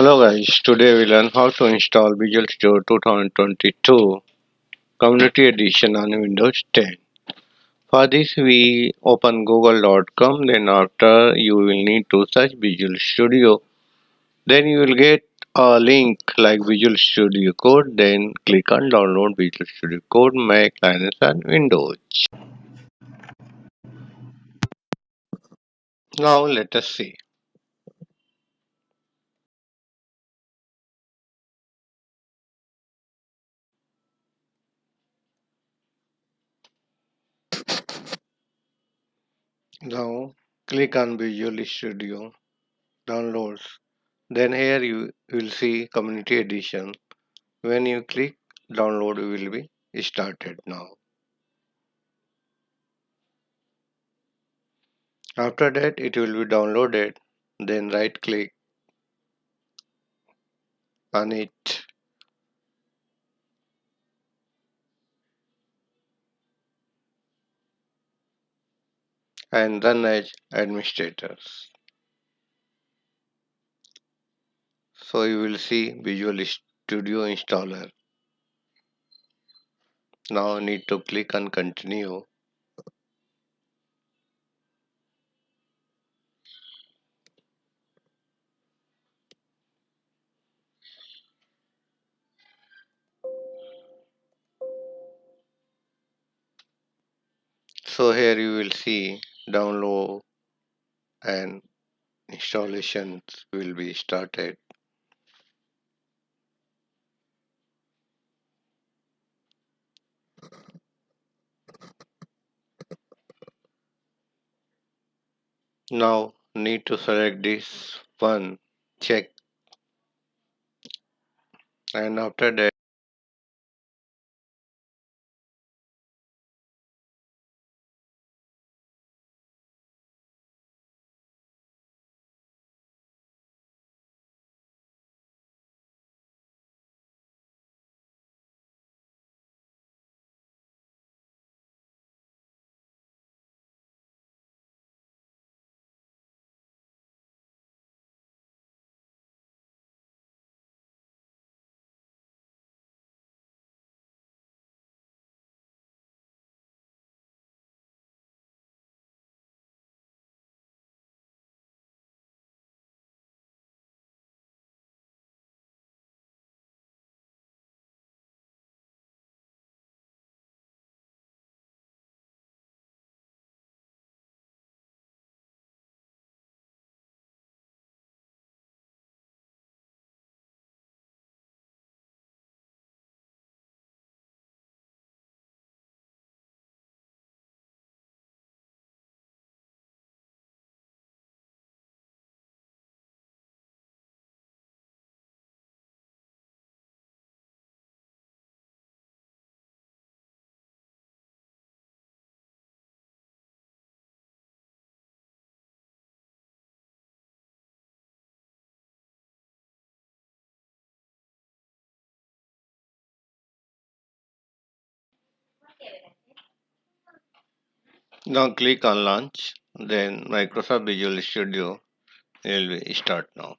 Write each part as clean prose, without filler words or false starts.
Hello guys, today we learn how to install Visual Studio 2022 Community Edition on Windows 10. For this we open google.com, then after you will need to search Visual Studio. Then you will get a link like Visual Studio Code, then click on download Visual Studio Code, Mac, Linux and Windows. Now let us see. Now click on Visual Studio Downloads. Then here you will see Community Edition. When you click download, will be started now. After that, it will be downloaded. Then right click on it and run as administrators. So you will see Visual Studio installer. Now need to click on continue. So here you will see download and installations will be started. Now need to select this one, check, and after that now click on launch. Then Microsoft Visual Studio will be start now.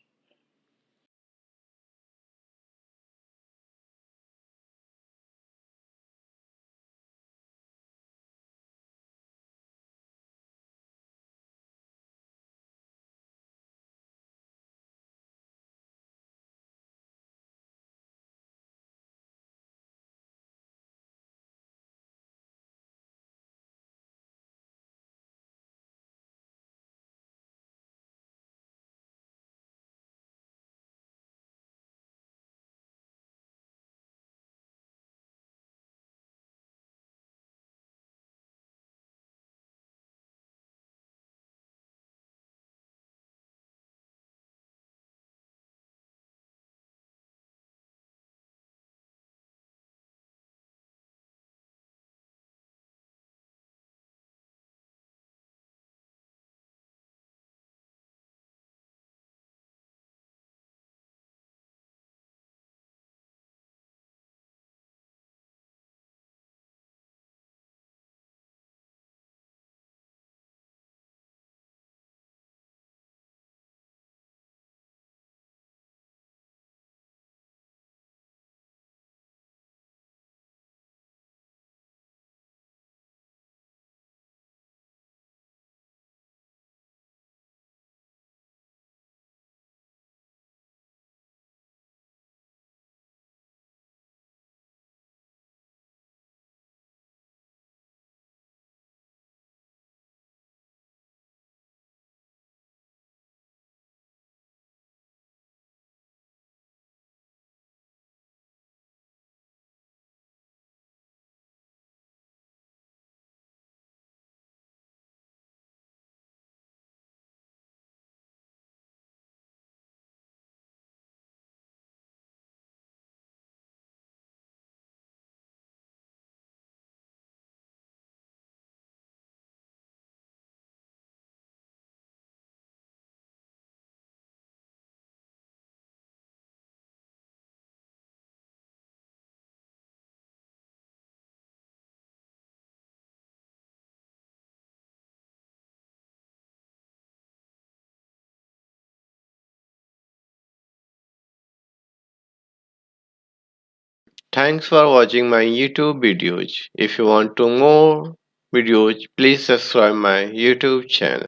Thanks for watching my YouTube videos. If you want to more videos, please subscribe my YouTube channel.